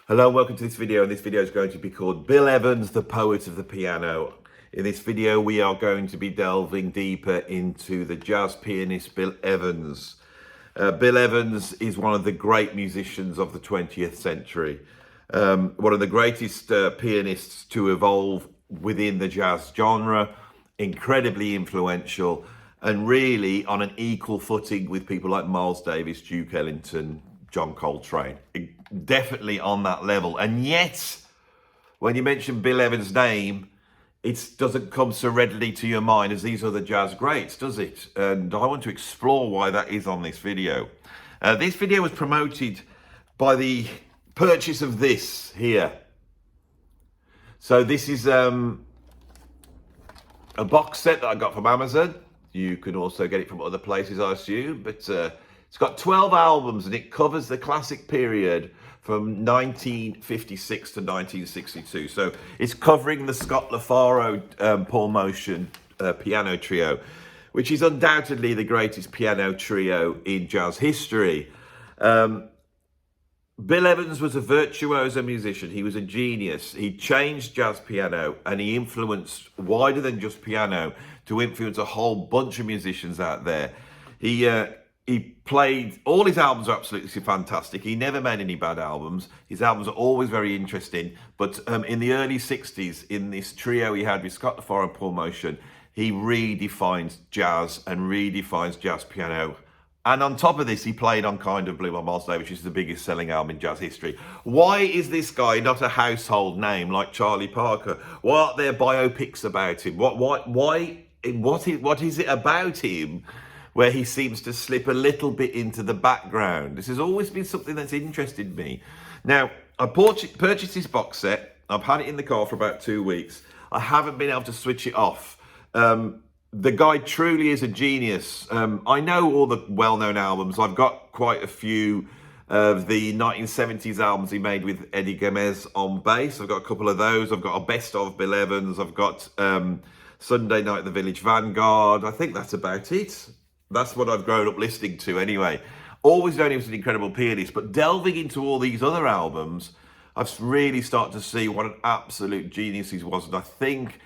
Hello and welcome to this video, and this video is going to be called Bill Evans, the Poet of the Piano. In this video we are going to be delving deeper into the jazz pianist Bill Evans. Bill Evans is one of the great musicians of the 20th century, one of the greatest pianists to evolve within the jazz genre, incredibly influential and really on an equal footing with people like Miles Davis, Duke Ellington, John Coltrane, definitely on that level. And yet, when you mention Bill Evans' name, it doesn't come so readily to your mind as these other jazz greats, does it? And I want to explore why that is on this video. This video was promoted by the purchase of this here. So this is a box set that I got from Amazon. You can also get it from other places, I assume, but it's got 12 albums and it covers the classic period from 1956 to 1962. So it's covering the Scott LaFaro Paul Motion piano trio, which is undoubtedly the greatest piano trio in jazz history. Bill Evans was a virtuoso musician. He was a genius. He changed jazz piano and he influenced wider than just piano to influence a whole bunch of musicians out there. He played, all his albums are absolutely fantastic. He never made any bad albums. His albums are always very interesting. But in the early 60s, in this trio he had with Scott LaFaro and Paul Motion, he redefines jazz and redefines jazz piano. And on top of this, he played on Kind of Blue by Miles Davis, which is the biggest selling album in jazz history. Why is this guy not a household name like Charlie Parker? Why aren't there biopics about him? What is it about him where he seems to slip a little bit into the background? This has always been something that's interested me. Now, I purchased this box set. I've had it in the car for about 2 weeks. I haven't been able to switch it off. The guy truly is a genius. I know all the well-known albums. I've got quite a few of the 1970s albums he made with Eddie Gomez on bass. I've got a couple of those. I've got a best of Bill Evans. I've got Sunday Night at the Village Vanguard. I think that's about it. That's what I've grown up listening to anyway. Always known him as an incredible pianist, but delving into all these other albums, I've really started to see what an absolute genius he was. And I think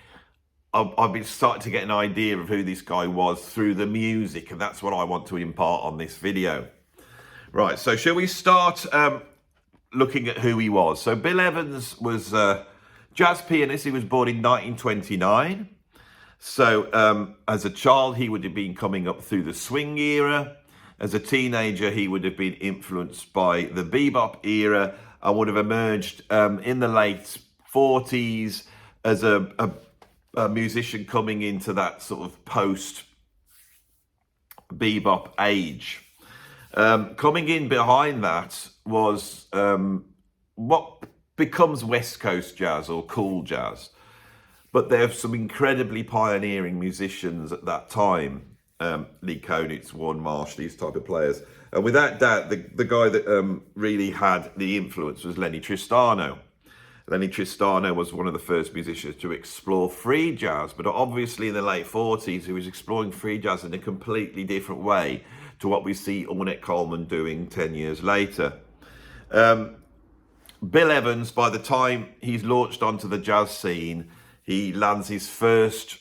I've been starting to get an idea of who this guy was through the music, and that's what I want to impart on this video. Right, so shall we start looking at who he was? So Bill Evans was a jazz pianist. He was born in 1929. So as a child, he would have been coming up through the swing era. As a teenager, he would have been influenced by the bebop era and would have emerged in the late 40s as a musician coming into that sort of post-bebop age. Coming in behind that was what becomes West Coast jazz or cool jazz. But there's some incredibly pioneering musicians at that time. Lee Konitz, Warren Marsh, these type of players. And without doubt, the guy that really had the influence was Lenny Tristano. Lenny Tristano was one of the first musicians to explore free jazz, but obviously in the late 40s, he was exploring free jazz in a completely different way to what we see Ornette Coleman doing 10 years later. Bill Evans, by the time he's launched onto the jazz scene, he lands his first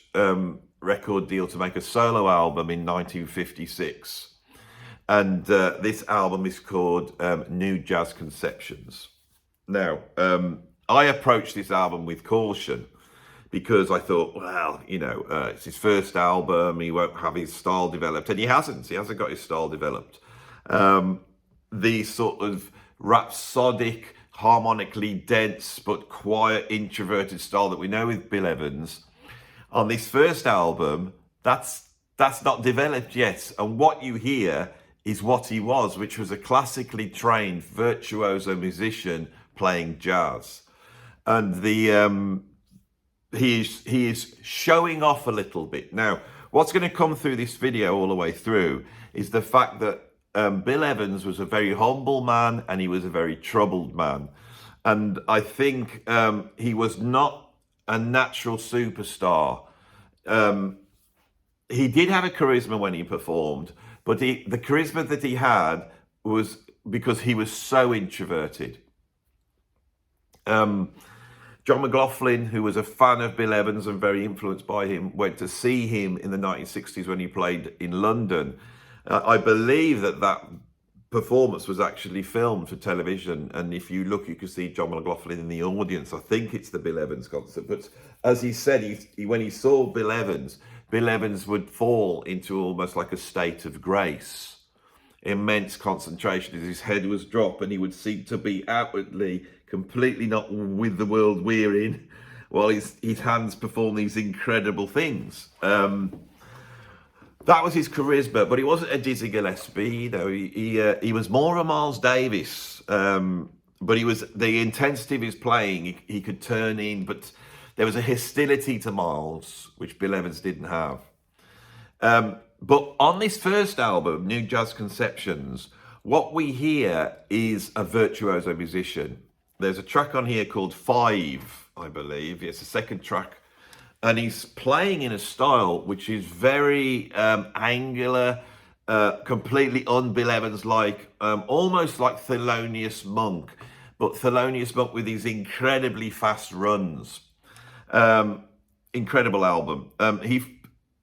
record deal to make a solo album in 1956. And this album is called New Jazz Conceptions. Now, I approached this album with caution because I thought, well, you know, it's his first album. He won't have his style developed. And he hasn't. He hasn't got his style developed. The sort of rhapsodic, harmonically dense but quiet, introverted style that we know with Bill Evans, on this first album, that's not developed yet. And what you hear is what he was, which was a classically trained virtuoso musician playing jazz. And he is showing off a little bit. Now, what's going to come through this video all the way through is the fact that Bill Evans was a very humble man and he was a very troubled man. And I think he was not a natural superstar. He did have a charisma when he performed, but the charisma that he had was because he was so introverted. John McLaughlin, who was a fan of Bill Evans and very influenced by him, went to see him in the 1960s when he played in London. I believe that performance was actually filmed for television, and if you look, you can see John McLaughlin in the audience. I think it's the Bill Evans concert, but as he said, when he saw Bill Evans would fall into almost like a state of grace, immense concentration as his head was dropped, and he would seem to be outwardly completely not with the world we're in, while his hands perform these incredible things. That was his charisma, but he wasn't a Dizzy Gillespie. He was more a Miles Davis. But he was the intensity of his playing. He could turn in, but there was a hostility to Miles, which Bill Evans didn't have. But on this first album, New Jazz Conceptions, what we hear is a virtuoso musician. There's a track on here called 5, I believe. It's the second track. And he's playing in a style which is very angular, completely un-Bill Evans-like, almost like Thelonious Monk, but Thelonious Monk with these incredibly fast runs. Incredible album. He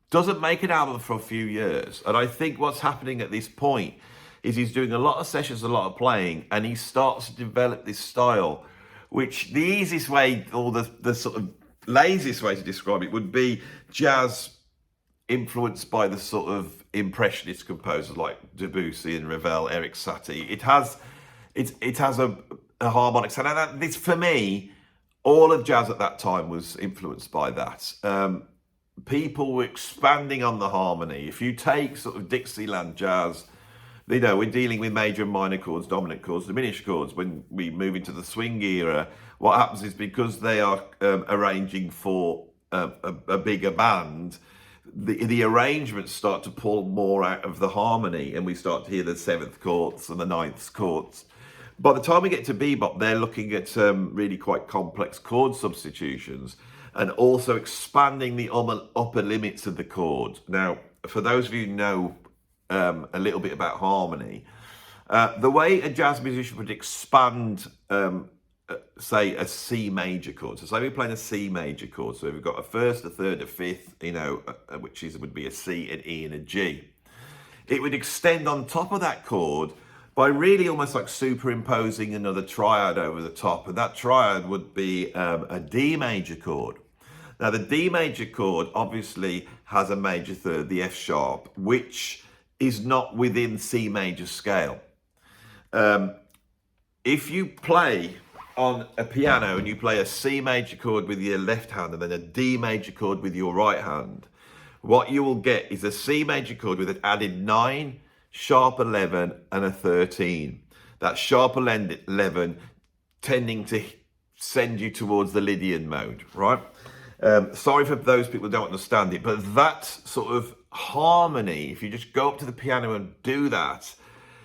doesn't make an album for a few years. And I think what's happening at this point is he's doing a lot of sessions, a lot of playing, and he starts to develop this style, which the easiest way, or the sort of laziest way to describe it, would be jazz influenced by the sort of impressionist composers like Debussy and Ravel, Eric Satie. It has a harmonic sound, and this, for me, all of jazz at that time was influenced by that. People were expanding on the harmony. If you take sort of Dixieland jazz, we're dealing with major and minor chords, dominant chords, diminished chords. When we move into the swing era, what happens is, because they are arranging for a bigger band, the arrangements start to pull more out of the harmony, and we start to hear the 7th chords and the 9th chords. By the time we get to bebop, they're looking at really quite complex chord substitutions, and also expanding the upper limits of the chord. Now, for those of you who know a little bit about harmony, the way a jazz musician would expand, say, a C major chord. So say we're playing a C major chord. So we've got a first, a third, a fifth, which would be a C, an E, and a G. It would extend on top of that chord by really almost like superimposing another triad over the top. And that triad would be a D major chord. Now, the D major chord obviously has a major third, the F sharp, which is not within C major scale. If you play on a piano and you play a C major chord with your left hand and then a D major chord with your right hand, what you will get is a C major chord with an added 9, sharp 11, and a 13. That sharp 11 tending to send you towards the Lydian mode, right? Sorry for those people who don't understand it, but that sort of harmony, if you just go up to the piano and do that,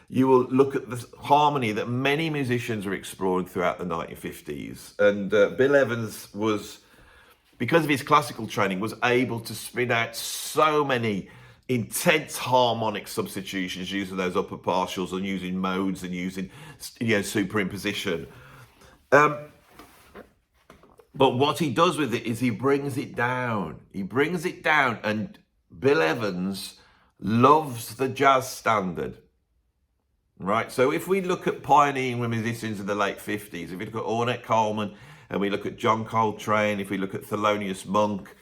you will look at the harmony that many musicians were exploring throughout the 1950s. And Bill Evans was, because of his classical training, was able to spin out so many intense harmonic substitutions using those upper partials and using modes and using superimposition. But what he does with it is he brings it down. He brings it down, and Bill Evans loves the jazz standard, right? So if we look at pioneering musicians in the late 50s, if we look at Ornette Coleman, and we look at John Coltrane, if we look at Thelonious Monk,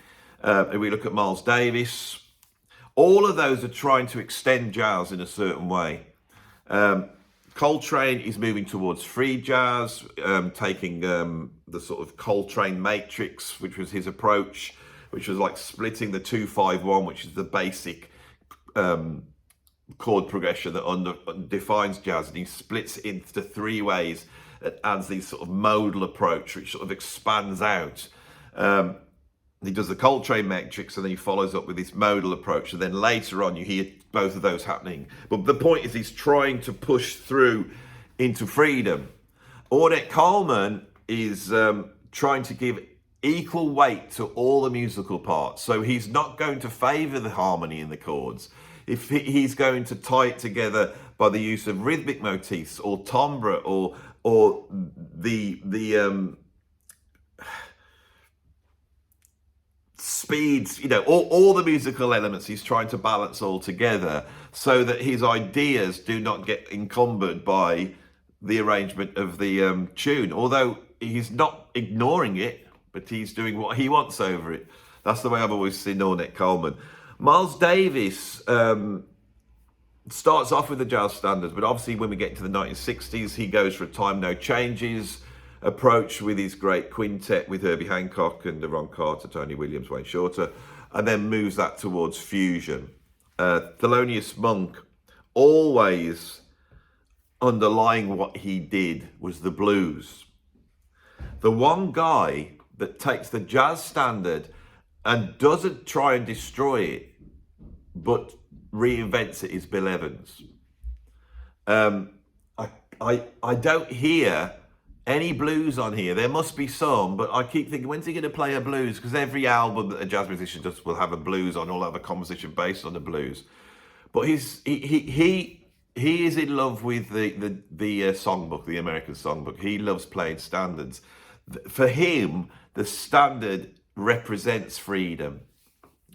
if we look at Miles Davis, all of those are trying to extend jazz in a certain way. Coltrane is moving towards free jazz, taking the sort of Coltrane matrix, which was his approach, which was like splitting the 2-5-1, which is the basic chord progression that defines jazz, and he splits it into 3 ways and adds these sort of modal approach, which sort of expands out. He does the Coltrane matrix, and then he follows up with this modal approach, and then later on you hear both of those happening. But the point is, he's trying to push through into freedom. Ornette Coleman is trying to give equal weight to all the musical parts. So he's not going to favor the harmony in the chords. If he's going to tie it together by the use of rhythmic motifs or timbre or the speeds, you know, all the musical elements he's trying to balance all together so that his ideas do not get encumbered by the arrangement of the tune. Although he's not ignoring it, but he's doing what he wants over it. That's the way I've always seen Ornette Coleman. Miles Davis starts off with the jazz standards, but obviously when we get into the 1960s, he goes for a time no changes approach with his great quintet with Herbie Hancock and Ron Carter, Tony Williams, Wayne Shorter, and then moves that towards fusion. Thelonious Monk, always underlying what he did was the blues. The one guy that takes the jazz standard and doesn't try and destroy it, but reinvents it is Bill Evans. I don't hear any blues on here. There must be some, but I keep thinking, when's he going to play a blues? Because every album that a jazz musician does will have a blues on, or have a composition based on the blues. But he is in love with the songbook, the American songbook. He loves playing standards. For him, the standard represents freedom.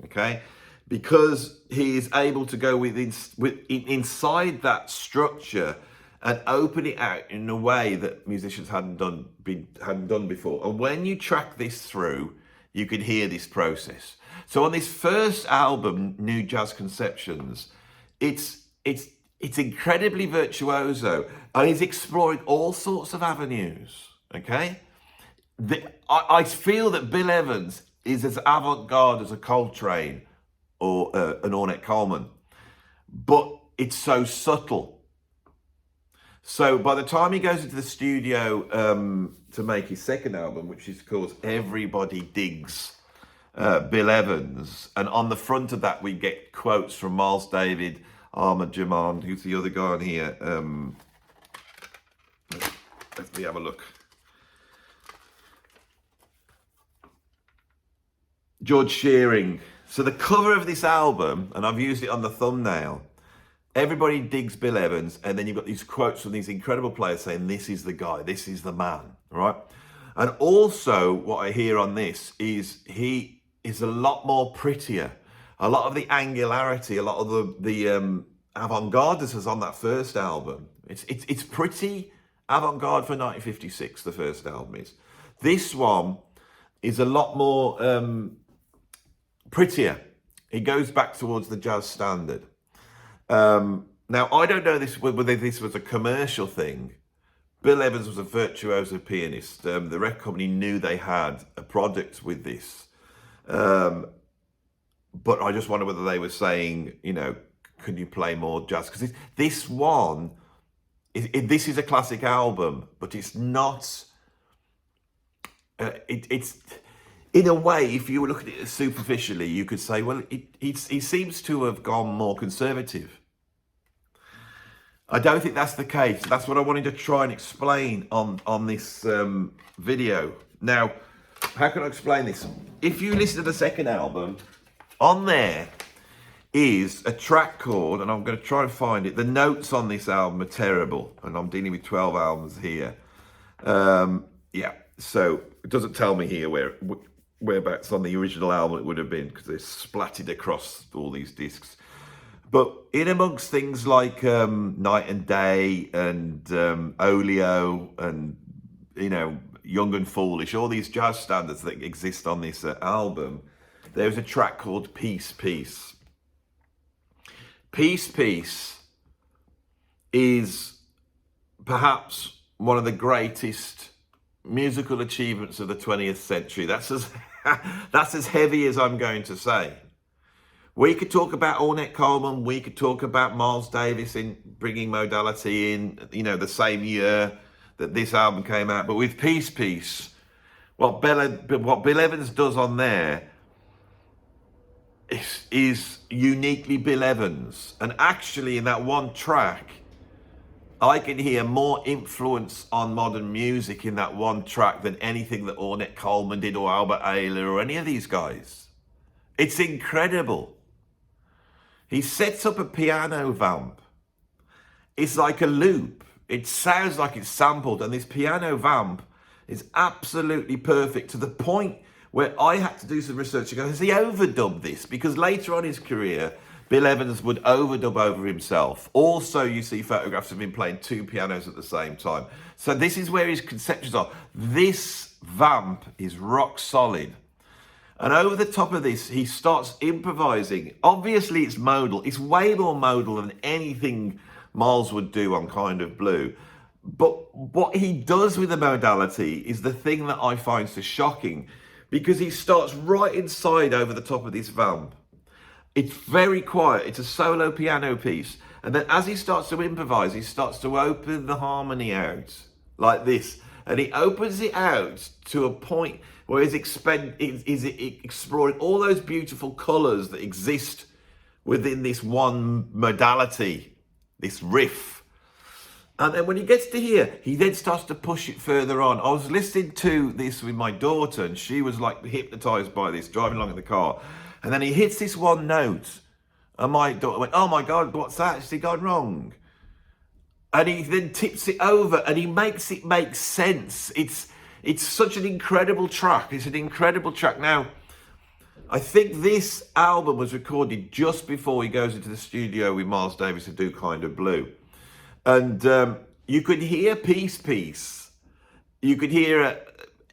Okay, because he is able to go inside that structure and open it out in a way that musicians hadn't done before. And when you track this through, you can hear this process. So on this first album, New Jazz Conceptions, it's incredibly virtuoso, and he's exploring all sorts of avenues. Okay, I feel that Bill Evans is as avant-garde as a Coltrane or an Ornette Coleman, but it's so subtle. So by the time he goes into the studio to make his second album, which is called Everybody Digs Bill Evans, and on the front of that we get quotes from Miles Davis, Ahmad Jaman, who's the other guy on here. Let me have a look. George Shearing. So the cover of this album, and I've used it on the thumbnail, Everybody Digs Bill Evans, and then you've got these quotes from these incredible players saying, this is the guy, this is the man, right? And also what I hear on this is he is a lot more prettier. A lot of the angularity, a lot of the avant-garde that was on that first album. It's pretty avant-garde for 1956, the first album is. This one is a lot more prettier. It goes back towards the jazz standard. Now, I don't know whether this was a commercial thing. Bill Evans was a virtuoso pianist. The record company knew they had a product with this. But I just wonder whether they were saying, you know, can you play more jazz? Because this one, this is a classic album, but it's not... it's in a way, if you were looking at it superficially, you could say, well, he seems to have gone more conservative. I don't think that's the case. That's what I wanted to try and explain on this video. Now, how can I explain this? If you listen to the second album, on there is a track called, and I'm going to try and find it. The notes on this album are terrible, and I'm dealing with 12 albums here. Yeah, so it doesn't tell me here whereabouts on the original album it would have been, because they're splattered across all these discs. But in amongst things like Night and Day and Oleo and, you know, Young and Foolish, all these jazz standards that exist on this album, there's a track called Peace, Peace. Peace, Peace is perhaps one of the greatest musical achievements of the 20th century. That's as heavy as I'm going to say. We could talk about Ornette Coleman, we could talk about Miles Davis in bringing modality in, you know, the same year that this album came out. But with Peace, Peace, what Bill Evans does on there is uniquely Bill Evans. And actually in that one track, I can hear more influence on modern music in that one track than anything that Ornette Coleman did or Albert Ayler or any of these guys. It's incredible. He sets up a piano vamp. It's like a loop. It sounds like it's sampled, and this piano vamp is absolutely perfect, to the point where I had to do some research to go, has he overdubbed this? Because later on in his career, Bill Evans would overdub over himself. Also, you see photographs of him playing two pianos at the same time. So this is where his conceptions are. This vamp is rock solid. And over the top of this, he starts improvising. Obviously, it's modal. It's way more modal than anything Miles would do on Kind of Blue. But what he does with the modality is the thing that I find so shocking, because he starts right inside over the top of this vamp. It's very quiet. It's a solo piano piece. And then as he starts to improvise, he starts to open the harmony out like this. And he opens it out to a point where he's exploring all those beautiful colours that exist within this one modality, this riff. And then when he gets to here, he then starts to push it further on. I was listening to this with my daughter, and she was like hypnotised by this, driving along in the car. And then he hits this one note, and my daughter went, "Oh my God, what's that? Has he gone wrong?" And he then tips it over, and he makes it make sense. It's such an incredible track. It's an incredible track. Now, I think this album was recorded just before he goes into the studio with Miles Davis to do Kind of Blue. And you could hear Piece. You could hear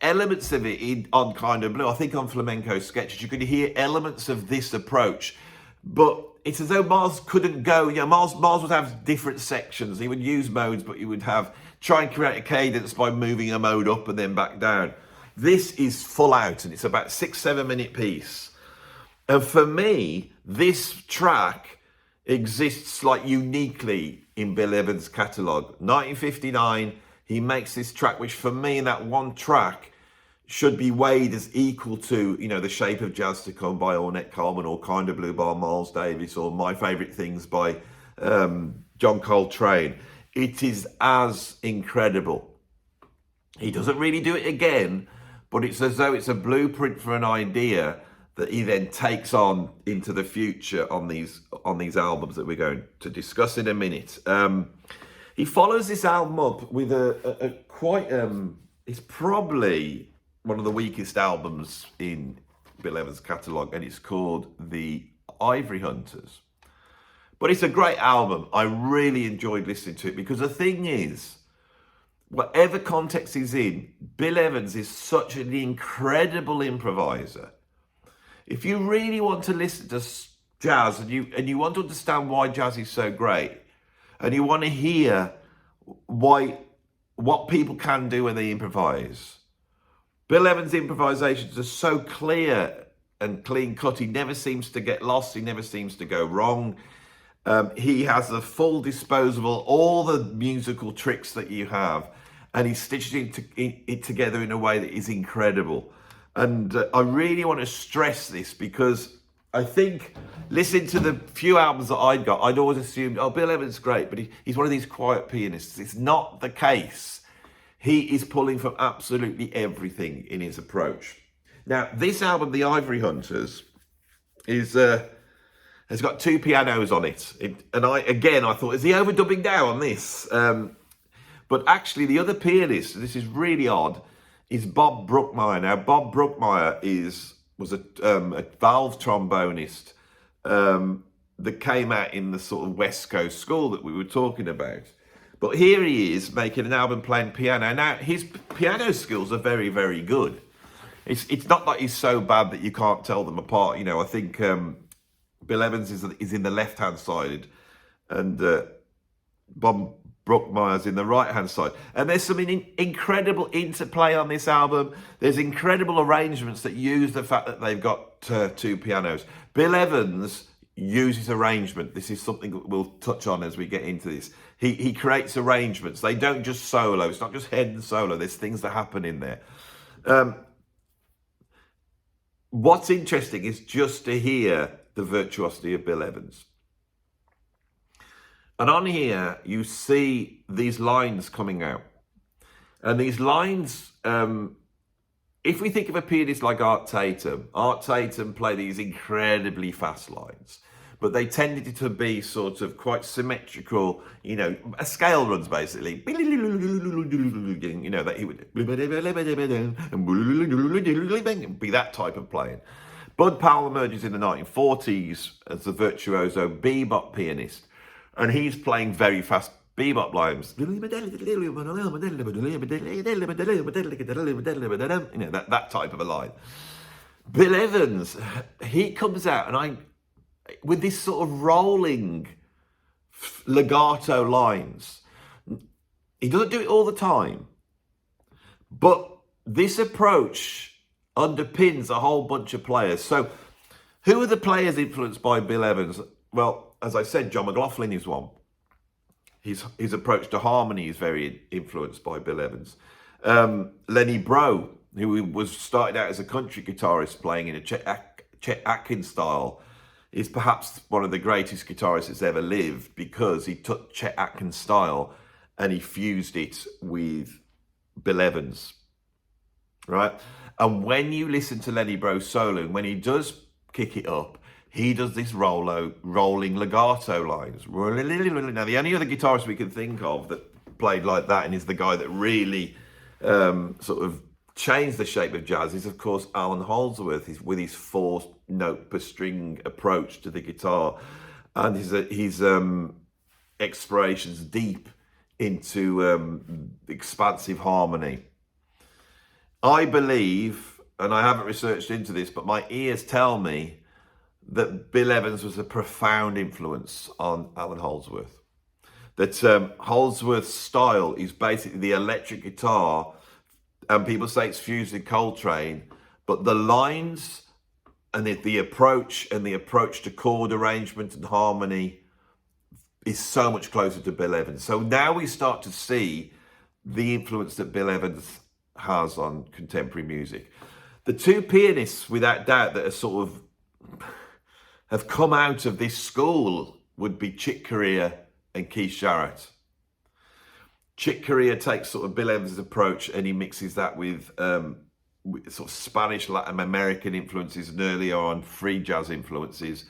elements of it on Kind of Blue. I think on Flamenco Sketches, you could hear elements of this approach. But it's as though Miles couldn't go. You know, Miles would have different sections. He would use modes, but he would try and create a cadence by moving a mode up and then back down. This is full out, and it's about 6-7 minute piece. And for me, this track exists like uniquely in Bill Evans' catalogue. 1959, he makes this track, which for me, in that one track, should be weighed as equal to, you know, The Shape of Jazz to Come by Ornette Coleman, or Kind of Blue by Miles Davis, or My Favourite Things by John Coltrane. It is as incredible. He doesn't really do it again, but it's as though it's a blueprint for an idea that he then takes on into the future on these albums that we're going to discuss in a minute. He follows this album up with a quite, it's probably one of the weakest albums in Bill Evans' catalogue, and it's called The Ivory Hunters. But it's a great album. I really enjoyed listening to it, because the thing is, whatever context he's in, Bill Evans is such an incredible improviser. If you really want to listen to jazz and you want to understand why jazz is so great, and you want to hear what people can do when they improvise, Bill Evans' improvisations are so clear and clean cut. He never seems to get lost. He never seems to go wrong. He has a full disposal, all the musical tricks that you have, and he stitches it together in a way that is incredible. And I really want to stress this, because I think, listening to the few albums that I'd got, I'd always assumed, oh, Bill Evans is great, but he's one of these quiet pianists. It's not the case. He is pulling from absolutely everything in his approach. Now, this album, The Ivory Hunters, has got two pianos on it. And I thought, is he overdubbing now on this? But actually, the other pianist, this is really odd, is Bob Brookmeyer. Now, Bob Brookmeyer was a valve trombonist that came out in the sort of West Coast school that we were talking about. But here he is making an album playing piano. Now, his piano skills are very, very good. It's not like he's so bad that you can't tell them apart. You know, I think Bill Evans is in the left-hand side, and Bob Brookmeyer's in the right-hand side. And there's some incredible interplay on this album. There's incredible arrangements that use the fact that they've got two pianos. Bill Evans uses arrangement. This is something that we'll touch on as we get into this. He creates arrangements. They don't just solo. It's not just head and solo. There's things that happen in there. What's interesting is just to hear the virtuosity of Bill Evans. And on here, you see these lines coming out. And these lines, if we think of a pianist like Art Tatum played these incredibly fast lines. but they tended to be sort of quite symmetrical, you know, scale runs basically. You know, that he would be that type of playing. Bud Powell emerges in the 1940s as the virtuoso bebop pianist, and he's playing very fast bebop lines. You know, that type of a line. Bill Evans, he comes out and with this sort of rolling legato lines. He doesn't do it all the time, but this approach underpins a whole bunch of players. So who are the players influenced by Bill Evans? Well, as I said, John McLaughlin is one. His approach to harmony is very influenced by Bill Evans. Lenny Breau, who was started out as a country guitarist playing in a Chet Atkins style, is perhaps one of the greatest guitarists that's ever lived, because he took Chet Atkins style and he fused it with Bill Evans, right? And when you listen to Lenny Breau solo, when he does kick it up, he does this rolling legato lines. Now, the only other guitarist we can think of that played like that and is the guy that really sort of changed the shape of jazz is, of course, Alan Holdsworth, with his 4-note per string approach to the guitar and his explorations deep into expansive harmony. I believe, and I haven't researched into this, but my ears tell me that Bill Evans was a profound influence on Alan Holdsworth. That Holdsworth's style is basically the electric guitar, and people say it's fused with Coltrane, but the lines and the approach to chord arrangement and harmony is so much closer to Bill Evans. So now we start to see the influence that Bill Evans has on contemporary music. The two pianists, without doubt, that are sort of have come out of this school would be Chick Corea and Keith Jarrett. Chick Corea takes sort of Bill Evans' approach and he mixes that with sort of Spanish, Latin American influences and earlier on free jazz influences.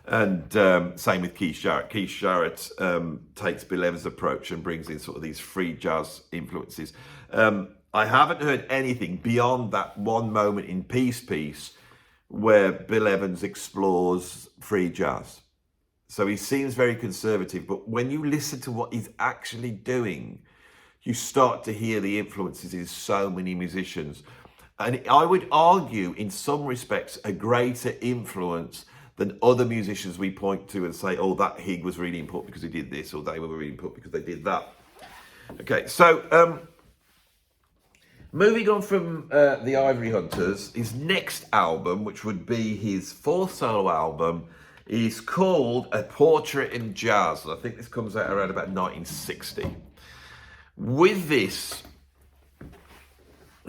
And same with Keith Jarrett. Keith Jarrett takes Bill Evans' approach and brings in sort of these free jazz influences. I haven't heard anything beyond that one moment in Peace where Bill Evans explores free jazz. So he seems very conservative, but when you listen to what he's actually doing, you start to hear the influences in so many musicians. And I would argue, in some respects, a greater influence than other musicians we point to and say, oh, that Hig was really important because he did this, or they were really important because they did that. Okay, so moving on from the Ivory Hunters, his next album, which would be his fourth solo album, is called A Portrait in Jazz. And I think this comes out around about 1960. With this,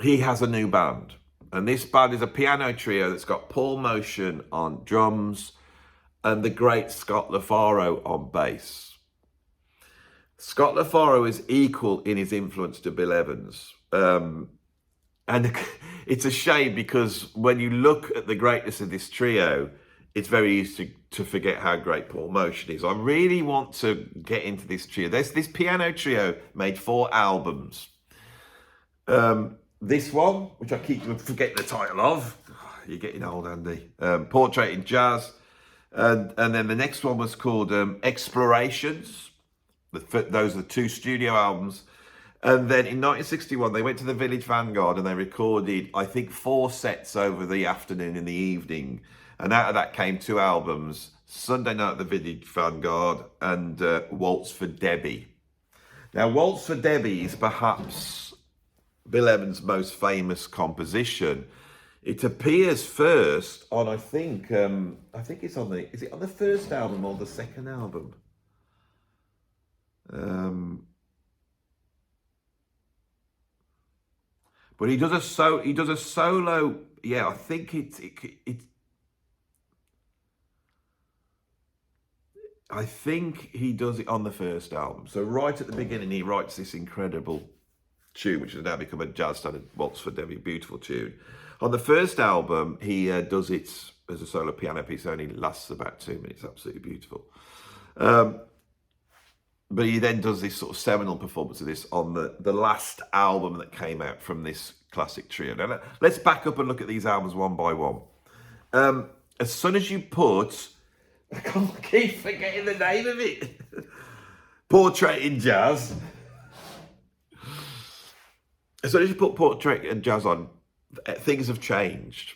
he has a new band. And this band is a piano trio that's got Paul Motion on drums and the great Scott LaFaro on bass. Scott LaFaro is equal in his influence to Bill Evans. And it's a shame because when you look at the greatness of this trio, it's very easy to forget how great Paul Motion is. I really want to get into this trio. This piano trio made 4 albums. This one, which I keep forgetting the title of, you're getting old, Andy, Portrait in Jazz. And then the next one was called Explorations. Those are the 2 studio albums. And then in 1961, they went to the Village Vanguard and they recorded, I think, 4 sets over the afternoon and the evening. And out of that came 2 albums, Sunday Night at the Village Vanguard and Waltz for Debbie. Now, Waltz for Debbie is perhaps Bill Evans' most famous composition. It appears first on, I think it's on is it on the first album or the second album? But he does a solo. Yeah, I think I think he does it on the first album. So right at the beginning, he writes this incredible tune, which has now become a jazz standard, Waltz for Debbie, beautiful tune. On the first album, he does it as a solo piano piece. It only lasts about 2 minutes. Absolutely beautiful. But he then does this sort of seminal performance of this on the last album that came out from this classic trio. Now, let's back up and look at these albums one by one. As soon as you put, I can't keep forgetting the name of it, Portrait in Jazz. As soon as you put Portrait in Jazz on, things have changed.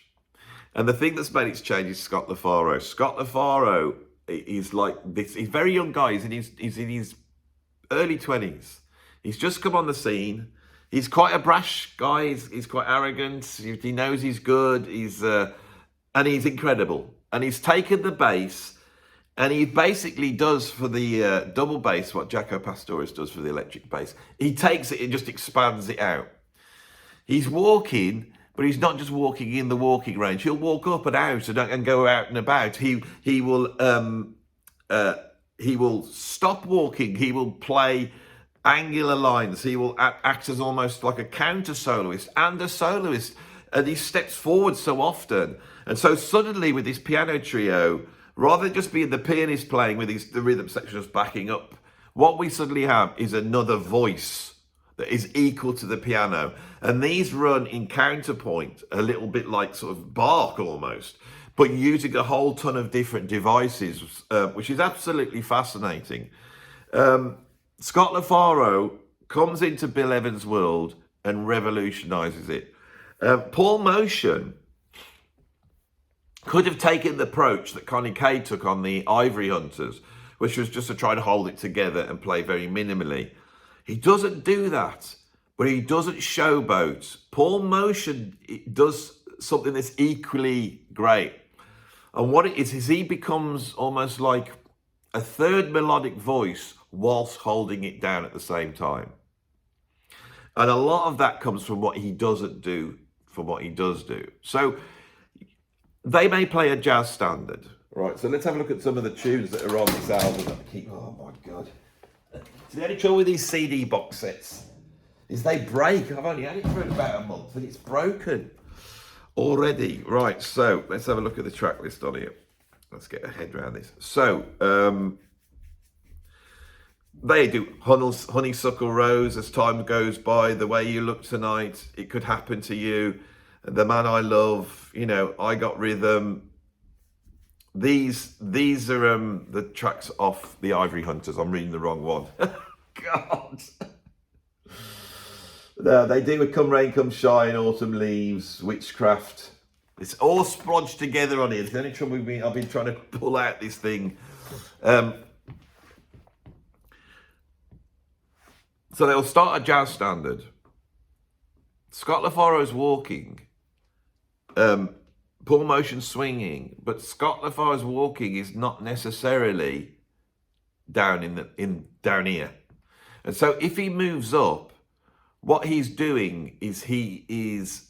And the thing that's made it change is Scott LaFaro. Scott LaFaro is like this. He's a very young guy. He's in his early 20s. He's just come on the scene. He's quite a brash guy. He's quite arrogant. He knows he's good. And he's incredible. And he's taken the bass, and he basically does for the double bass what Jaco Pastorius does for the electric bass. He takes it and just expands it out. He's walking, but he's not just walking in the walking range. He'll walk up and out and go out and about. He will stop walking. He will play angular lines. He will act as almost like a counter soloist and a soloist. And he steps forward so often. And so suddenly with this piano trio, rather than just being the pianist playing with the rhythm section just backing up, what we suddenly have is another voice that is equal to the piano. And these run in counterpoint, a little bit like sort of Bach almost, but using a whole ton of different devices, which is absolutely fascinating. Scott LaFaro comes into Bill Evans' world and revolutionizes it. Paul Motion could have taken the approach that Connie Kay took on the Ivory Hunters, which was just to try to hold it together and play very minimally. He doesn't do that, but he doesn't showboat. Paul Motion does something that's equally great. And what it is he becomes almost like a third melodic voice whilst holding it down at the same time. And a lot of that comes from what he doesn't do, from what he does do. So they may play a jazz standard. Right, so let's have a look at some of the tunes that are on this album that I keep, oh my God. So the only trouble with these CD box sets is they break. I've only had it for about a month and it's broken already. Right, so let's have a look at the track list on here. Let's get a head around this. So, they do Honeysuckle Rose, As Time Goes By, The Way You Look Tonight, It Could Happen to You, The Man I Love, you know, I Got Rhythm. These are the tracks off the Ivory Hunters. I'm reading the wrong one. God. No, they do with Come Rain, Come Shine, Autumn Leaves, Witchcraft. It's all splodged together on here. The only trouble with me, I've been trying to pull out this thing. So they'll start a jazz standard. Scott LaFaro's walking. Paul Motion swinging, but Scott LaFaro's walking is not necessarily down down here. And so if he moves up, what he's doing is he is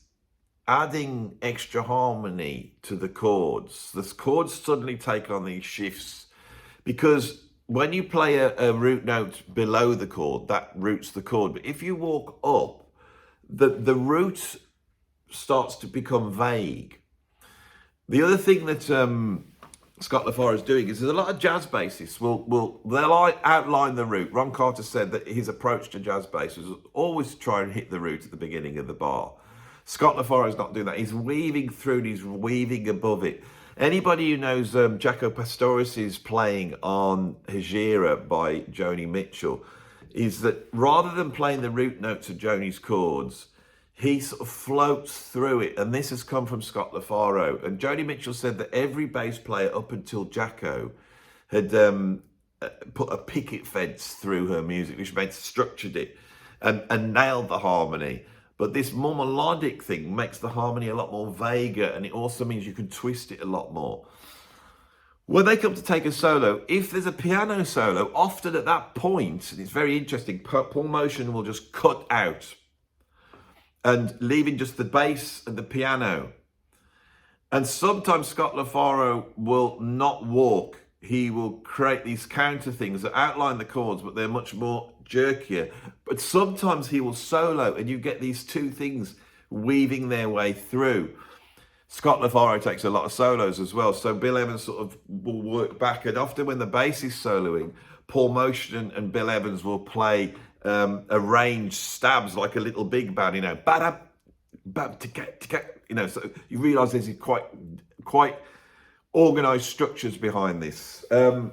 adding extra harmony to the chords. The chords suddenly take on these shifts because when you play a root note below the chord, that roots the chord. But if you walk up, the root starts to become vague. The other thing that Scott LaFaro is doing is there's a lot of jazz bassists they'll outline the root. Ron Carter said that his approach to jazz bass was always to try and hit the root at the beginning of the bar. Scott LaFaro is not doing that. He's weaving through and he's weaving above it. Anybody who knows Jaco Pastorius' playing on Hejira by Joni Mitchell is that rather than playing the root notes of Joni's chords, he sort of floats through it, and this has come from Scott LaFaro. And Joni Mitchell said that every bass player up until Jaco had put a picket fence through her music, which structured it and nailed the harmony. But this more melodic thing makes the harmony a lot more vaguer, and it also means you can twist it a lot more. When they come to take a solo, if there's a piano solo, often at that point, and it's very interesting, Paul Motion will just cut out and leaving just the bass and the piano. And sometimes Scott LaFaro will not walk. He will create these counter things that outline the chords, but they're much more jerkier. But sometimes he will solo, and you get these two things weaving their way through. Scott LaFaro takes a lot of solos as well. So Bill Evans sort of will work back, and often when the bass is soloing, Paul Motion and Bill Evans will play arranged stabs like a little big band, you know, ba-da, you know. So you realise there's quite organised structures behind this. You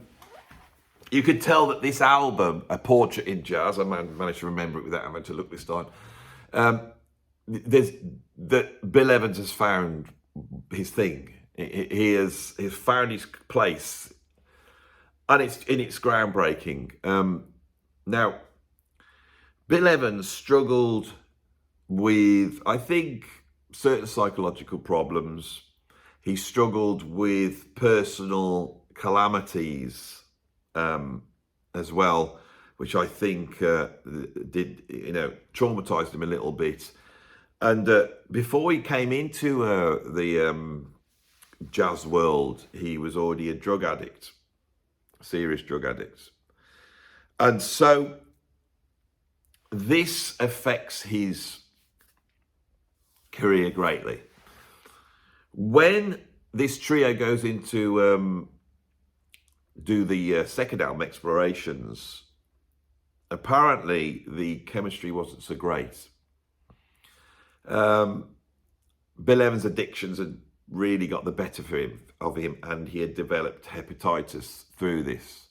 could tell that this album, A Portrait in Jazz, I managed to remember it without having to look this time. That Bill Evans has found his thing. He has found his place, and it's groundbreaking. Now, Bill Evans struggled with, I think, certain psychological problems. He struggled with personal calamities as well, which I think did, you know, traumatized him a little bit. And before he came into the jazz world, he was already a drug addict, a serious drug addict. And so this affects his career greatly. When this trio goes into do the second album, Explorations, apparently the chemistry wasn't so great. Bill Evans' addictions had really got the better of him, and he had developed hepatitis through this.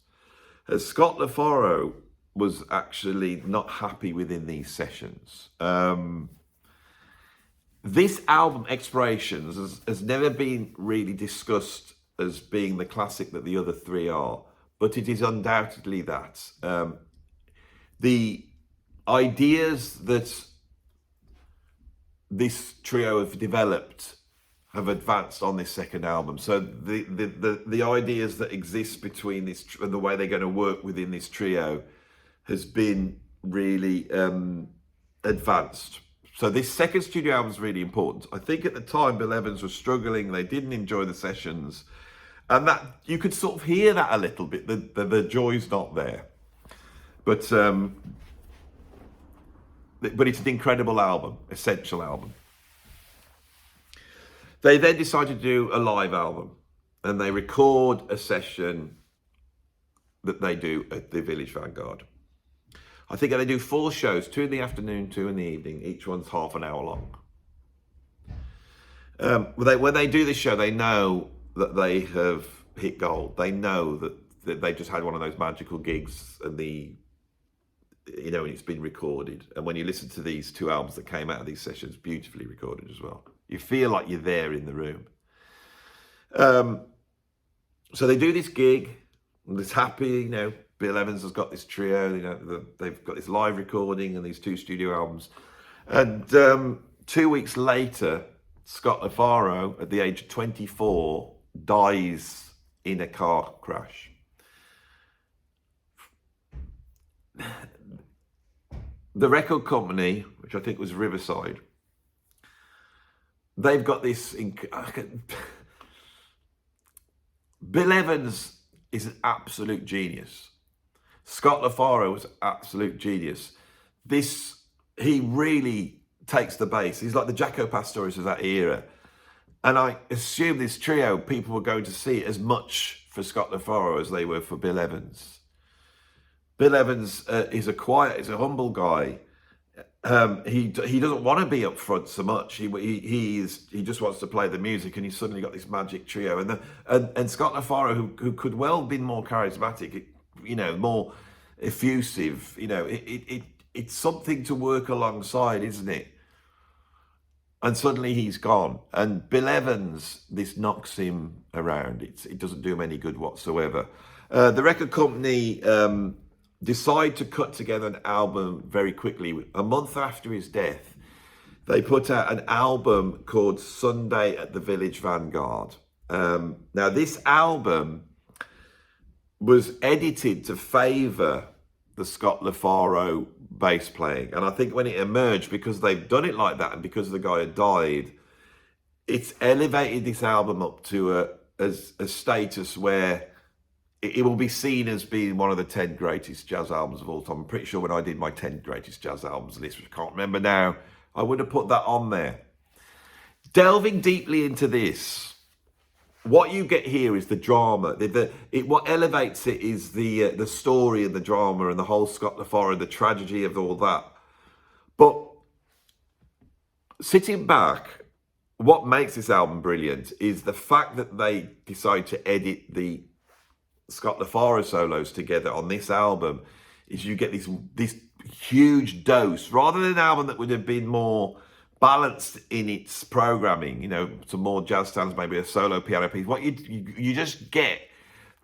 Scott LaFaro was actually not happy within these sessions. This album, Explorations, has never been really discussed as being the classic that the other three are, but it is undoubtedly that. The ideas that this trio have developed have advanced on this second album. So the ideas that exist between this and the way they're going to work within this trio has been really advanced. So this second studio album is really important. I think at the time Bill Evans was struggling. They didn't enjoy the sessions, and that you could sort of hear that a little bit. The joy's not there, but it's an incredible album, essential album. They then decided to do a live album, and they record a session that they do at the Village Vanguard. I think they do 4 shows, 2 in the afternoon, 2 in the evening. Each one's half an hour long. When they do this show, they know that they have hit gold. They know that they just had one of those magical gigs, and it's been recorded. And when you listen to these 2 albums that came out of these sessions, beautifully recorded as well. You feel like you're there in the room. So they do this gig, and it's happy, Bill Evans has got this trio, they've got this live recording and these 2 studio albums. And 2 weeks later, Scott LaFaro, at the age of 24, dies in a car crash. The record company, which I think was Riverside, they've got this... Bill Evans is an absolute genius. Scott LaFaro was an absolute genius. He really takes the bass. He's like the Jaco Pastores of that era. And I assume this trio, people were going to see as much for Scott LaFaro as they were for Bill Evans. Bill Evans is a humble guy. He doesn't want to be up front so much. He just wants to play the music, and he's suddenly got this magic trio. And Scott LaFaro, who could well have been more charismatic, more effusive, it's something to work alongside, isn't it? And suddenly he's gone. And Bill Evans, this knocks him around. It doesn't do him any good whatsoever. The record company decide to cut together an album very quickly. A month after his death, they put out an album called Sunday at the Village Vanguard. Now, this album was edited to favour the Scott LaFaro bass playing. And I think when it emerged, because they've done it like that and because the guy had died, it's elevated this album up to a status where it will be seen as being one of the 10 greatest jazz albums of all time. I'm pretty sure when I did my 10 greatest jazz albums list, which I can't remember now, I would have put that on there. Delving deeply into this, what you get here is the drama. What elevates it is the story and the drama and the whole Scott LaFaro, the tragedy of all that. But sitting back, what makes this album brilliant is the fact that they decide to edit the Scott LaFaro solos together on this album. Is you get this huge dose, rather than an album that would have been more balanced in its programming, you know, some more jazz standards, maybe a solo piano piece. What you just get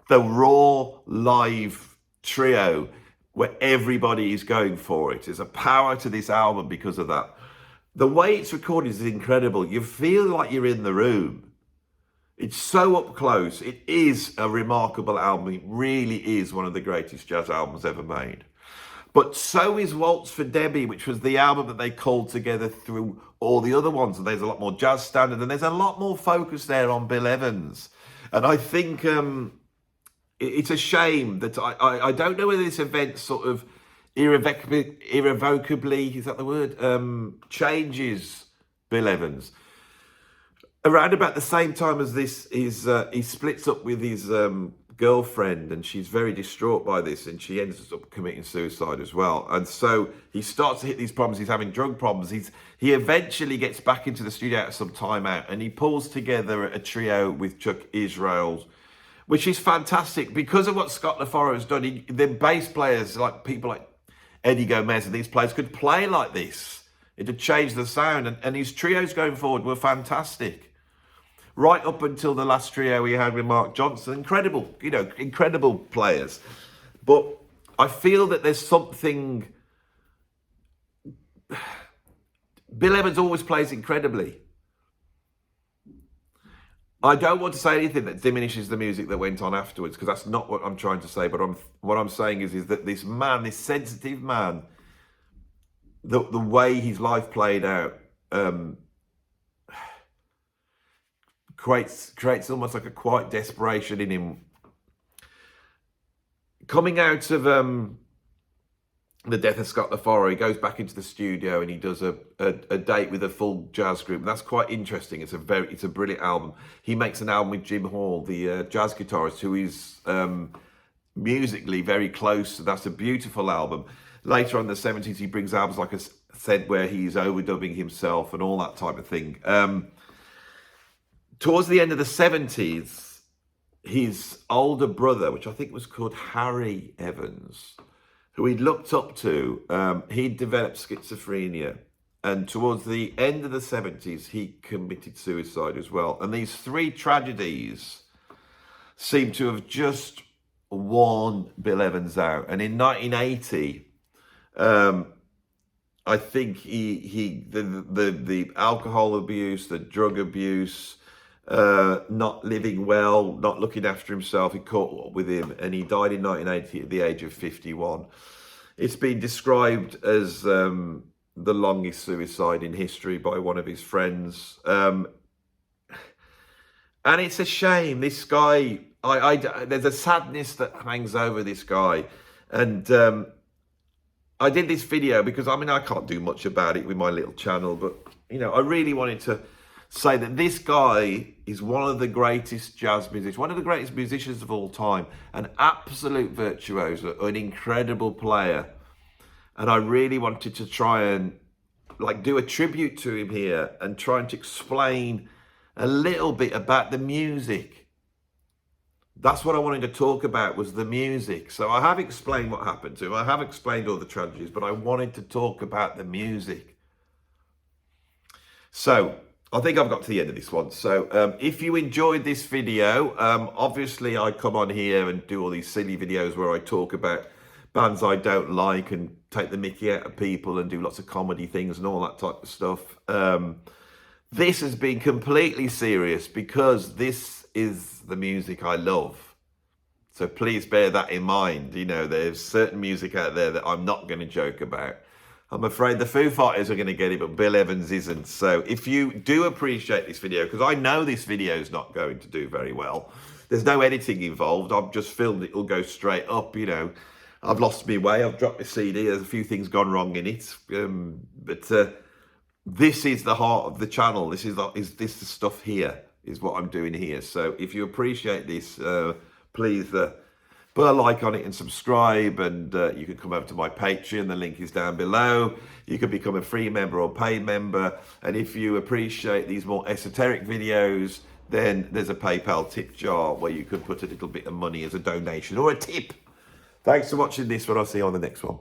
the raw live trio where everybody is going for it. There's a power to this album because of that. The way it's recorded is incredible. You feel like you're in the room. It's so up close. It is a remarkable album. It really is one of the greatest jazz albums ever made. But so is Waltz for Debbie, which was the album that they called together through all the other ones. And there's a lot more jazz standard, and there's a lot more focus there on Bill Evans. And I think it's a shame that I don't know whether this event sort of irrevocably, is that the word, changes Bill Evans. Around about the same time as this, he splits up with his girlfriend, and she's very distraught by this, and she ends up committing suicide as well. And so he starts to hit these problems. He's having drug problems. He eventually gets back into the studio after some time out, and he pulls together a trio with Chuck Israels, which is fantastic because of what Scott LaFaro has done. The bass players, like people like Eddie Gomez and these players, could play like this. It had changed the sound, and his trios going forward were fantastic. Right up until the last trio we had with Mark Johnson. Incredible, you know, incredible players. But I feel that there's something... Bill Evans always plays incredibly. I don't want to say anything that diminishes the music that went on afterwards, because that's not what I'm trying to say. But what I'm saying is that this man, this sensitive man, the way his life played out, creates almost like a quiet desperation in him. Coming out of the death of Scott LaFaro, he goes back into the studio and he does a date with a full jazz group. And that's quite interesting. It's a brilliant album. He makes an album with Jim Hall, the jazz guitarist, who is musically very close. That's a beautiful album. Later on in the 70s, he brings albums, like I said, where he's overdubbing himself and all that type of thing. Towards the end of the 70s, his older brother, which I think was called Harry Evans, who he'd looked up to, he'd developed schizophrenia. And towards the end of the 70s, he committed suicide as well. And these three tragedies seem to have just worn Bill Evans out. And in 1980, I think the alcohol abuse, the drug abuse, not living well, not looking after himself, it caught up with him, and he died in 1980 at the age of 51. It's been described as the longest suicide in history by one of his friends. And it's a shame. This guy, there's a sadness that hangs over this guy. And I did this video because, I mean, I can't do much about it with my little channel, but, you know, I really wanted to say that this guy is one of the greatest jazz musicians, one of the greatest musicians of all time, an absolute virtuoso, an incredible player. And I really wanted to try and do a tribute to him here and trying to explain a little bit about the music. That's what I wanted to talk about, was the music. So I have explained what happened to him. I have explained all the tragedies, but I wanted to talk about the music. So I think I've got to the end of this one. So if you enjoyed this video, obviously I come on here and do all these silly videos where I talk about bands I don't like and take the mickey out of people and do lots of comedy things and all that type of stuff. This has been completely serious because this is the music I love. So please bear that in mind. You know, there's certain music out there that I'm not going to joke about. I'm afraid the Foo Fighters are going to get it, but Bill Evans isn't. So if you do appreciate this video, because I know this video is not going to do very well, there's no editing involved. I've just filmed it. It'll go straight up, you know. I've lost my way. I've dropped my CD. There's a few things gone wrong in it. But this is the heart of the channel. This is the stuff here is what I'm doing here. So if you appreciate this, please put a like on it and subscribe, and you can come over to my Patreon. The link is down below. You can become a free member or paid member. And if you appreciate these more esoteric videos, then there's a PayPal tip jar where you could put a little bit of money as a donation or a tip. Thanks for watching this one. I'll see you on the next one.